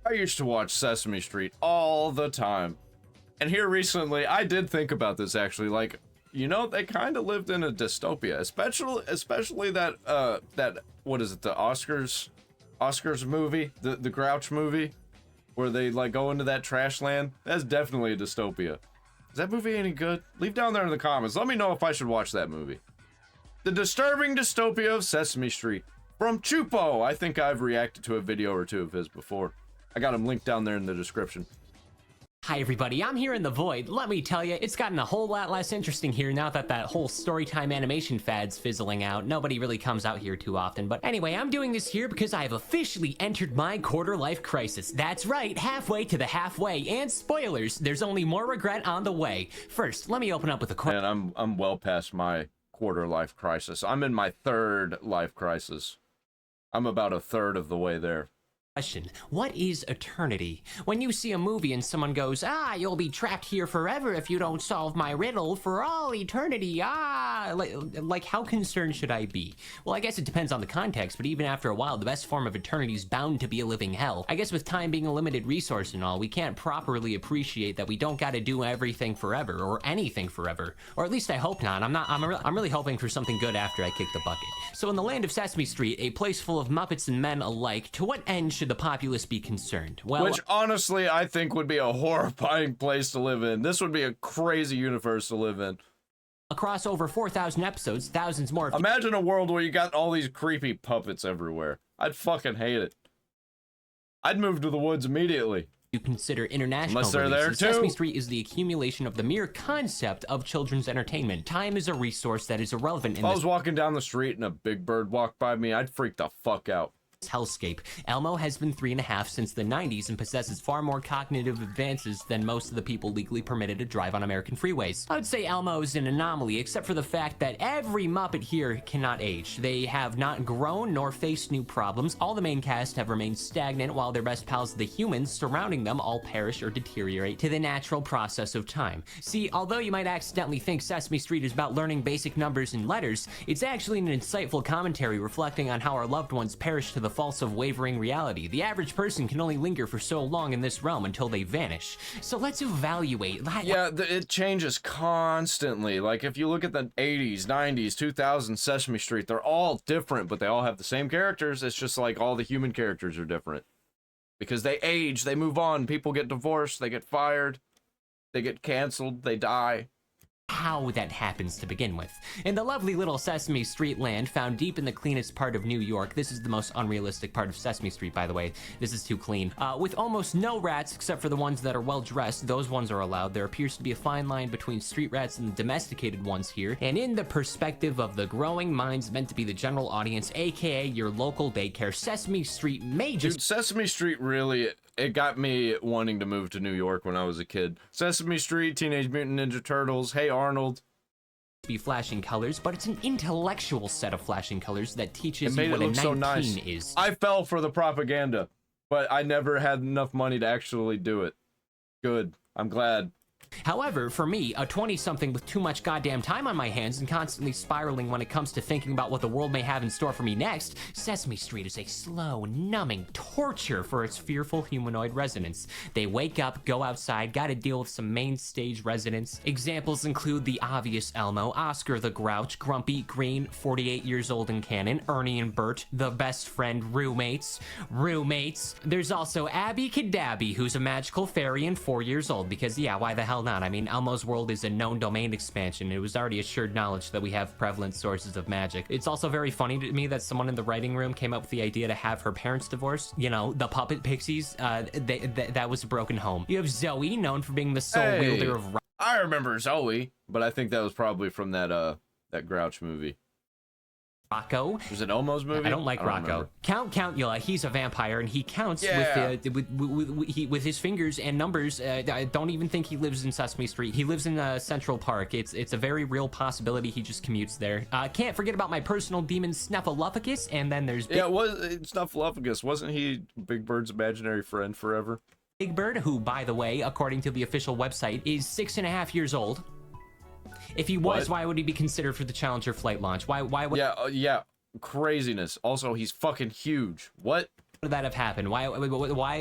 I used to watch Sesame Street all the time. And here recently, I did think about this actually, like, you know, they kind of lived in a dystopia, especially that, what is it, the Oscars movie, the Grouch movie, where they, like, go into that trash land. That's definitely a dystopia. Is that movie any good? Leave down there in the comments. Let me know if I should watch that movie. The Disturbing Dystopia of Sesame Street. From Choopo. I think I've reacted to a video or two of his before. I got him linked down there in the description. Hi everybody, I'm here in the void. Let me tell you, it's gotten a whole lot less interesting here now that whole storytime animation fad's fizzling out. Nobody really comes out here too often, but anyway, I'm doing this here because I have officially entered my quarter-life crisis. That's right, halfway to the halfway, and spoilers, there's only more regret on the way. First, let me open up with a question. And I'm well past my quarter-life crisis. I'm in my third life crisis. I'm about a third of the way there. Question. What is eternity? When you see a movie and someone goes, you'll be trapped here forever if you don't solve my riddle for all eternity, like how concerned should I be? Well, I guess it depends on the context, but even after a while, the best form of eternity is bound to be a living hell. I guess with time being a limited resource and all, we can't properly appreciate that we don't gotta do everything forever, or anything forever. Or at least I hope not. I'm really hoping for something good after I kick the bucket. So in the land of Sesame Street, a place full of Muppets and men alike, to what end should the populace be concerned? Well, which honestly I think would be a horrifying place to live in. This would be a crazy universe to live in. Across over 4,000 episodes, thousands more. Imagine a world where you got all these creepy puppets everywhere. I'd fucking hate it. I'd move to the woods immediately. You consider international Unless they're releases. there too. Sesame Street is the accumulation of the mere concept of children's entertainment. Time is a resource that is irrelevant in if I this was walking down the street and a big bird walked by me, I'd freak the fuck out. hellscape. Elmo has been 3.5 since the 90s and possesses far more cognitive advances than most of the people legally permitted to drive on American freeways. I would say Elmo is an anomaly, except for the fact that every Muppet here cannot age. They have not grown nor faced new problems. All the main cast have remained stagnant, while their best pals, the humans surrounding them, all perish or deteriorate to the natural process of time. See, although you might accidentally think Sesame Street is about learning basic numbers and letters, it's actually an insightful commentary reflecting on how our loved ones perish to the false of wavering reality. The average person can only linger for so long in this realm until they vanish. So let's evaluate. Yeah, it changes constantly. Like, if you look at the 80s, 90s, 2000s Sesame Street, they're all different, but they all have the same characters. It's just like all the human characters are different. Because they age, they move on, people get divorced, they get fired, they get canceled, they die. How that happens to begin with. In the lovely little Sesame Street land found deep in the cleanest part of New York, this is the most unrealistic part of Sesame Street, by the way. This is too clean. With almost no rats except for the ones that are well dressed, those ones are allowed. There appears to be a fine line between street rats and the domesticated ones here. And in the perspective of the growing minds meant to be the general audience, aka your local daycare, Sesame Street may just— Dude, Sesame Street really, it got me wanting to move to New York when I was a kid. Sesame Street, Teenage Mutant Ninja Turtles, Hey Arnold. Be flashing colors, but it's an intellectual set of flashing colors that teaches you what a 19 so nice. is. I fell for the propaganda, but I never had enough money to actually do it. Good. I'm glad. However, for me, a 20-something with too much goddamn time on my hands and constantly spiraling when it comes to thinking about what the world may have in store for me next, Sesame Street is a slow, numbing torture for its fearful humanoid residents. They wake up, go outside, gotta deal with some main stage residents. Examples include the obvious Elmo, Oscar the Grouch, Grumpy, Green, 48 years old in canon, Ernie and Bert, the best friend roommates. There's also Abby Cadabby, who's a magical fairy and 4 years old, because yeah, why the hell not? I mean, Elmo's world is a known domain expansion. It was already assured knowledge that we have prevalent sources of magic. It's also very funny to me that someone in the writing room came up with the idea to have her parents divorced. You know, the puppet pixies, that was a broken home. You have Zoe, known for being the sole wielder of— I remember Zoe, but I think that was probably from that Grouch movie. Rocco. Was it Elmo's movie? I don't like Rocco. Countula, he's a vampire and he counts with his fingers and numbers. I don't even think he lives in Sesame Street. He lives in Central Park. It's a very real possibility he just commutes there. Can't forget about my personal demon Snuffleupagus, and then there's Snuffleupagus. Wasn't he Big Bird's imaginary friend forever? Big Bird, who, by the way, according to the official website, is 6.5 years old. If he was, why would he be considered for the Challenger flight launch? Why would— Yeah, craziness. Also, he's fucking huge. What? would that have happened? Why,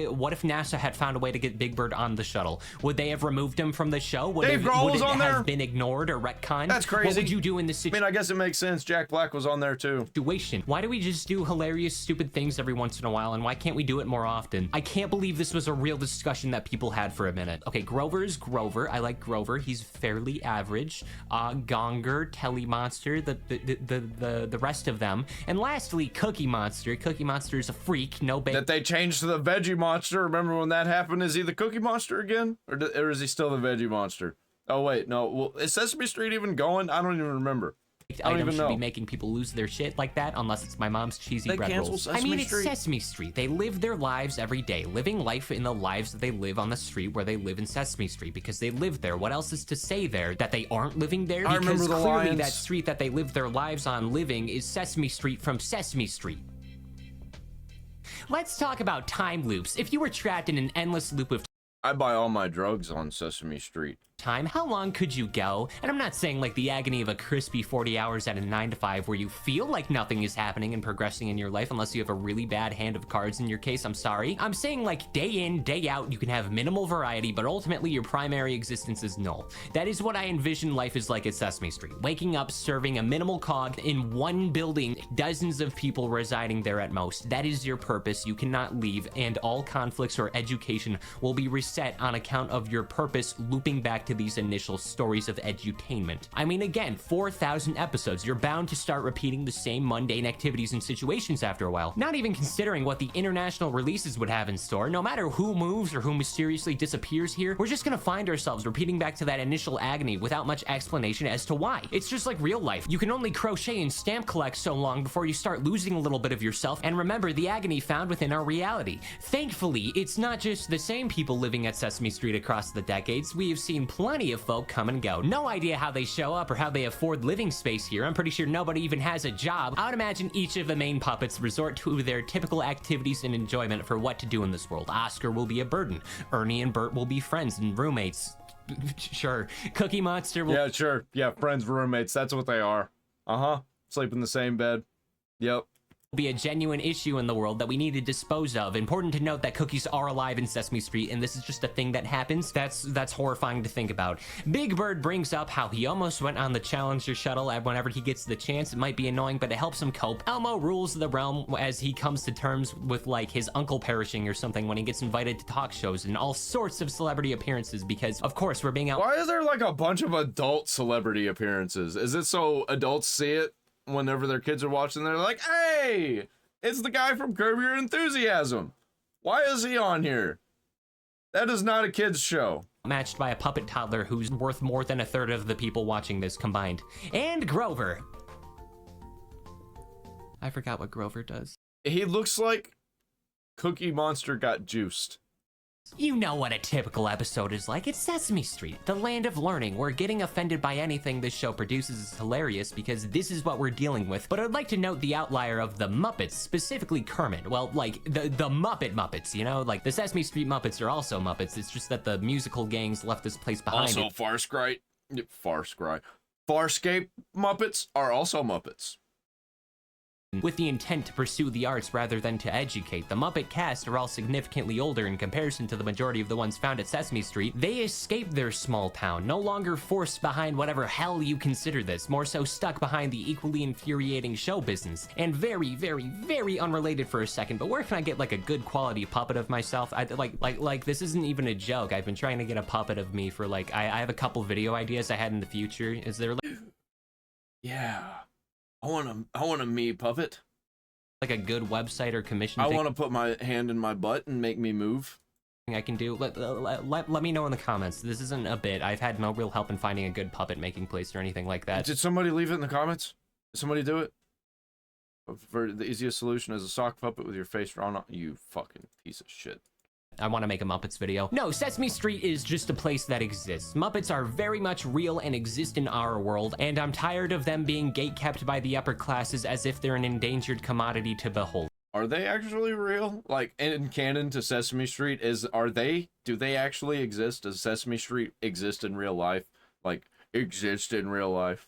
what if NASA had found a way to get Big Bird on the shuttle? Would they have removed him from the show? Would Dave Grohl was on there? have been ignored or retconned? That's crazy. What would you do in this I mean, I guess it makes sense. Jack Black was on there too. situation? Why do we just do hilarious, stupid things every once in a while, and why can't we do it more often? I can't believe this was a real discussion that people had for a minute. Okay, Grover's Grover. I like Grover. He's fairly average. Gonger, Telly Monster, the rest of them. And lastly, Cookie Monster. Cookie Monster is a freak. No bait. That they changed to the Veggie Monster. Remember when that happened? Is he the Cookie Monster again? Or is he still the Veggie Monster? Oh, wait, no. Well, is Sesame Street even going? I don't even remember. I don't even know. Should be making people lose their shit like that unless it's my mom's cheesy bread rolls. Sesame I mean, Street? it's Sesame Street. They live their lives every day, living life in the lives that they live on the street where they live in Sesame Street because they live there. What else is to say there that they aren't living there? I remember the clearly lines. That street that they live their lives on living is Sesame Street from Sesame Street. Let's talk about time loops. If you were trapped in an endless loop of I buy all my drugs on Sesame Street. time, how long could you go? And I'm not saying like the agony of a crispy 40 hours at a 9 to 5 where you feel like nothing is happening and progressing in your life unless you have a really bad hand of cards in your case. I'm sorry. I'm saying like day in, day out, you can have minimal variety, but ultimately your primary existence is null. That is what I envision life is like at Sesame Street. Waking up, serving a minimal cog in one building, dozens of people residing there at most. That is your purpose. You cannot leave, and all conflicts or education will be reset on account of your purpose looping back to these initial stories of edutainment. I mean, again, 4,000 episodes. You're bound to start repeating the same mundane activities and situations after a while. Not even considering what the international releases would have in store. No matter who moves or who mysteriously disappears here, we're just gonna find ourselves repeating back to that initial agony without much explanation as to why. It's just like real life. You can only crochet and stamp collect so long before you start losing a little bit of yourself and remember the agony found within our reality. Thankfully, it's not just the same people living at Sesame Street across the decades. We have seen plenty of folk come and go. No idea how they show up or how they afford living space here. I'm pretty sure nobody even has a job. I would imagine each of the main puppets resort to their typical activities and enjoyment for what to do in this world. Oscar will be a burden. Ernie and Bert will be friends and roommates. Sure. Cookie Monster will... Yeah, sure. Yeah, friends, roommates. That's what they are. Uh-huh. Sleep in the same bed. Yep. Be a genuine issue in the world that we need to dispose of. Important to note that cookies are alive in Sesame Street, and this is just a thing that happens. That's horrifying to think about. Big Bird brings up how he almost went on the Challenger shuttle whenever he gets the chance. It might be annoying, but it helps him cope. Elmo rules the realm as he comes to terms with like his uncle perishing or something when he gets invited to talk shows and all sorts of celebrity appearances because, of course, we're being out. Why is there like a bunch of adult celebrity appearances? Is it so adults see it? Whenever their kids are watching, they're like, hey, it's the guy from Curb Your Enthusiasm. Why is he on here? That is not a kid's show. Matched by a puppet toddler who's worth more than a third of the people watching this combined. And Grover. I forgot what Grover does. He looks like Cookie Monster got juiced. You know what a typical episode is like. It's Sesame Street, the land of learning, where getting offended by anything this show produces is hilarious because this is what we're dealing with. But I'd like to note the outlier of the Muppets, specifically Kermit. Well, like, the Muppets, you know? Like, the Sesame Street Muppets are also Muppets. It's just that the musical gangs left this place behind. Also, Farscape Muppets are also Muppets. With the intent to pursue the arts rather than to educate. The Muppet cast are all significantly older in comparison to the majority of the ones found at Sesame Street. They escaped their small town, no longer forced behind whatever hell you consider this, more so stuck behind the equally infuriating show business. And very, very, very unrelated for a second, but where can I get like a good quality puppet of myself? Like this isn't even a joke. I've been trying to get a puppet of me for like, I have a couple video ideas I had in the future. Is there like... Yeah. I want a me puppet. Like a good website or commission I thing want to put my hand in my butt and make me move. I can do. Let me know in the comments. This isn't a bit. I've had no real help in finding a good puppet making place or anything like that. Did somebody leave it in the comments? Did somebody do it? For the easiest solution is a sock puppet with your face drawn on. You fucking piece of shit. I want to make a Muppets video. No, Sesame Street is just a place that exists. Muppets are very much real and exist in our world, and I'm tired of them being gatekept by the upper classes as if they're an endangered commodity to behold. Are they actually real? Like, in canon to Sesame Street, do they actually exist? Does Sesame Street exist in real life? Like, exist in real life?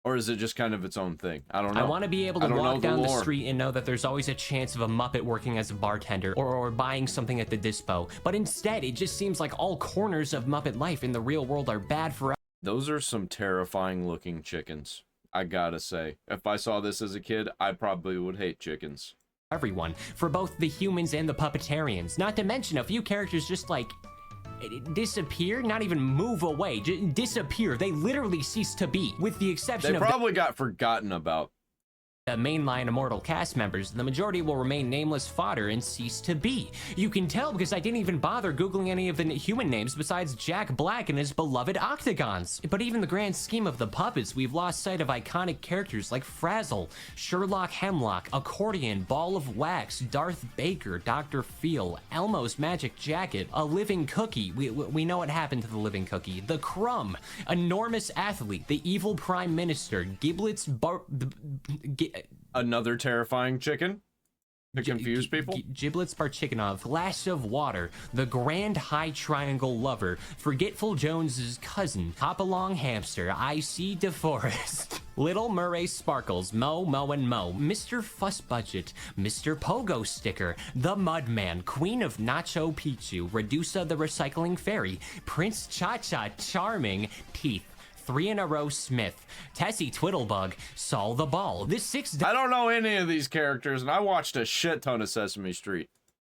Or is it just kind of its own thing? I don't know. I want to be able to I don't know walk down the lore. street and know that there's always a chance of a Muppet working as a bartender or buying something at the dispo. But instead, it just seems like all corners of Muppet life in the real world are bad for Those are some terrifying looking chickens, I gotta say. If I saw this as a kid, I probably would hate chickens. everyone, for both the humans and the puppetarians. Not to mention a few characters just like disappear, not even move away, just disappear. They literally cease to be, with the exception They of probably got forgotten about. the mainline Immortal cast members. The majority will remain nameless fodder and cease to be. You can tell because I didn't even bother googling any of the human names besides Jack Black and his beloved Octagons. But even the grand scheme of the puppets, we've lost sight of iconic characters like Frazzle, Sherlock Hemlock, Accordion, Ball of Wax, Darth Baker, Dr. Feel, Elmo's Magic Jacket, a living cookie. We know what happened to the living cookie. The Crumb, Enormous Athlete, the Evil Prime Minister, Giblets Another terrifying chicken to confuse people. Giblets Barchikanov, Glass of Water, the Grand High Triangle Lover, Forgetful Jones's Cousin, Hopalong Hamster, I.C. DeForest, Little Murray Sparkles, Mo, and Mo, Mr. Fuss Budget, Mr. Pogo Sticker, The Mudman, Queen of Nacho Pichu, Redusa the Recycling Fairy, Prince Cha-Cha Charming, Teeth, 3 in a Row Smith, Tessie Twiddlebug, Saul the Ball, the I don't know any of these characters, and I watched a shit ton of Sesame Street.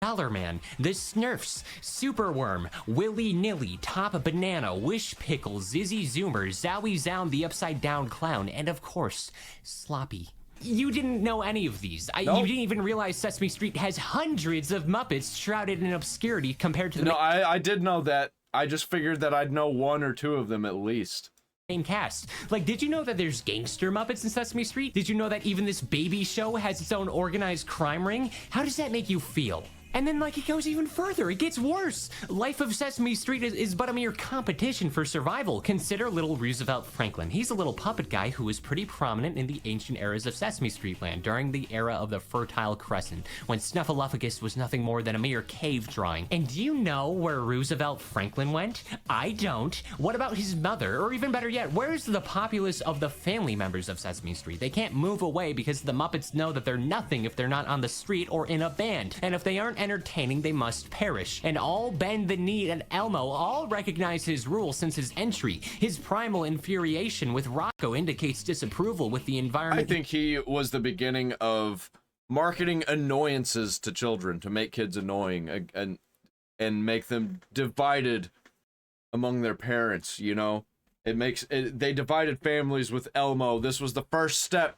$6 Man, the Snurfs, Superworm, Willy Nilly, Top Banana, Wish Pickle, Zizzy Zoomer, Zowie Zound the Upside Down Clown, and of course, Sloppy. You didn't know any of these. Nope. You didn't even realize Sesame Street has hundreds of Muppets shrouded in obscurity compared to the No, I did know that. I just figured that I'd know 1 or 2 of them at least. main cast. Like, did you know that there's gangster Muppets in Sesame Street? Did you know that even this baby show has its own organized crime ring? How does that make you feel? And then, like, it goes even further. It gets worse. Life of Sesame Street is but a mere competition for survival. Consider little Roosevelt Franklin. He's a little puppet guy who was pretty prominent in the ancient eras of Sesame Street land during the era of the Fertile Crescent, when Snuffleupagus was nothing more than a mere cave drawing. And do you know where Roosevelt Franklin went? I don't. What about his mother? Or even better yet, where's the populace of the family members of Sesame Street? They can't move away because the Muppets know that they're nothing if they're not on the street or in a band. And if they aren't entertaining, they must perish. And all bend the knee and Elmo all recognize his rule since his entry. His primal infuriation with Rocco indicates disapproval with the environment. I think he was the beginning of marketing annoyances to children to make kids annoying and make them divided among their parents, you know? They divided families with Elmo. This was the first step.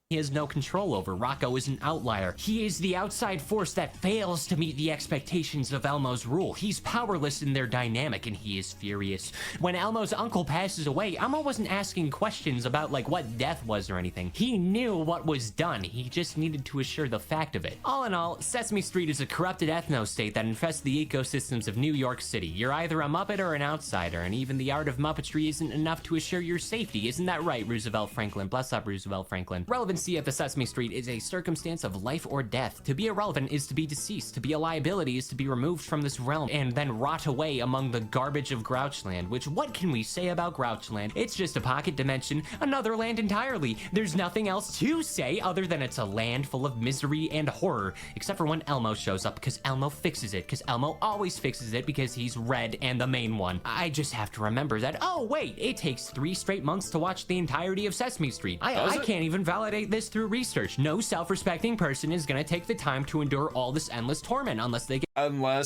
He has no control over. Rocco is an outlier. He is the outside force that fails to meet the expectations of Elmo's rule. He's powerless in their dynamic, and he is furious. When Elmo's uncle passes away, Elmo wasn't asking questions about, like, what death was or anything. He knew what was done. He just needed to assure the fact of it. All in all, Sesame Street is a corrupted ethno-state that infests the ecosystems of New York City. You're either a Muppet or an outsider, and even the art of Muppetry isn't enough to assure your safety. Isn't that right, Roosevelt Franklin? Bless up, Roosevelt Franklin. Relevancy at the Sesame Street is a circumstance of life or death. To be irrelevant is to be deceased. To be a liability is to be removed from this realm and then rot away among the garbage of Grouchland, which, what can we say about Grouchland? It's just a pocket dimension, another land entirely. There's nothing else to say other than it's a land full of misery and horror, except for when Elmo shows up, because Elmo fixes it, because Elmo always fixes it because he's red and the main one. I just have to remember that, oh wait, it takes 3 straight months to watch the entirety of Sesame Street. I can't even validate this through research. No self-respecting person is gonna take the time to endure all this endless torment unless they get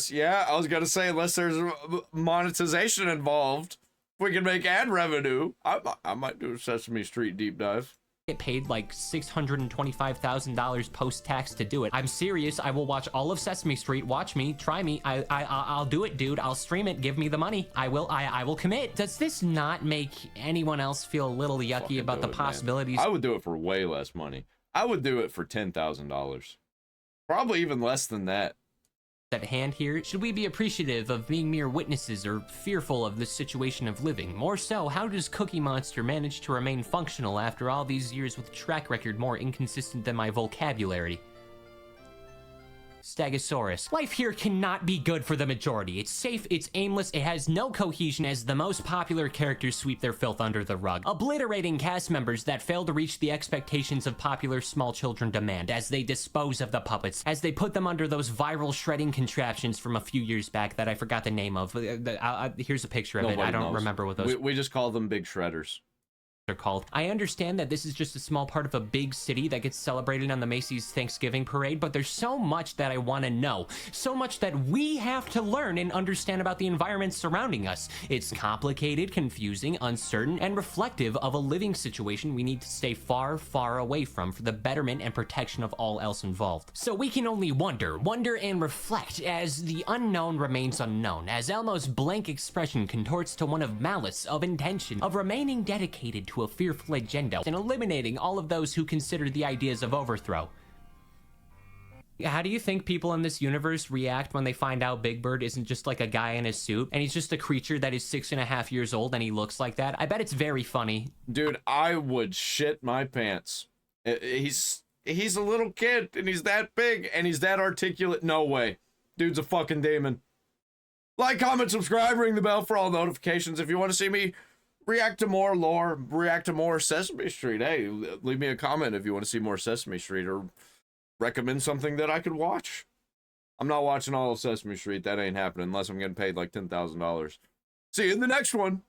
Yeah, I was gonna say, unless there's monetization involved. If we can make ad revenue, I might do a Sesame Street deep dive. paid like $625,000 post-tax to do it. I'm serious. I will watch all of Sesame Street. Watch me, try me. I'll do it, dude. I'll stream it. Give me the money. I will commit. Does this not make anyone else feel a little yucky Fucking about the do it, possibilities? man. I would do it for way less money. I would do it for $10,000. Probably even less than that. At hand here, should we be appreciative of being mere witnesses or fearful of this situation of living? More so, how does Cookie Monster manage to remain functional after all these years with a track record more inconsistent than my vocabulary? Stegosaurus. Life here cannot be good for the majority. It's safe, it's aimless, it has no cohesion as the most popular characters sweep their filth under the rug, obliterating cast members that fail to reach the expectations of popular small children demand as they dispose of the puppets, as they put them under those viral shredding contraptions from a few years back that I forgot the name of. Here's a picture of it. I don't remember what those... We just call them big shredders. They're called. I understand that this is just a small part of a big city that gets celebrated on the Macy's Thanksgiving parade, but there's so much that I want to know. So much that we have to learn and understand about the environment surrounding us. It's complicated, confusing, uncertain, and reflective of a living situation we need to stay far, far away from for the betterment and protection of all else involved. So we can only wonder and reflect as the unknown remains unknown, as Elmo's blank expression contorts to one of malice, of intention, of remaining dedicated to a fearful agenda and eliminating all of those who consider the ideas of overthrow. How do you think people in this universe react when they find out Big Bird isn't just like a guy in a suit and he's just a creature that is 6.5 years old and he looks like that? I bet it's very funny. Dude, I would shit my pants. He's a little kid and he's that big and he's that articulate. No way. Dude's a fucking demon. Like, comment, subscribe, ring the bell for all notifications if you want to see me react to more lore, react to more Sesame Street. Hey, leave me a comment if you want to see more Sesame Street or recommend something that I could watch. I'm not watching all of Sesame Street. That ain't happening unless I'm getting paid like $10,000. See you in the next one.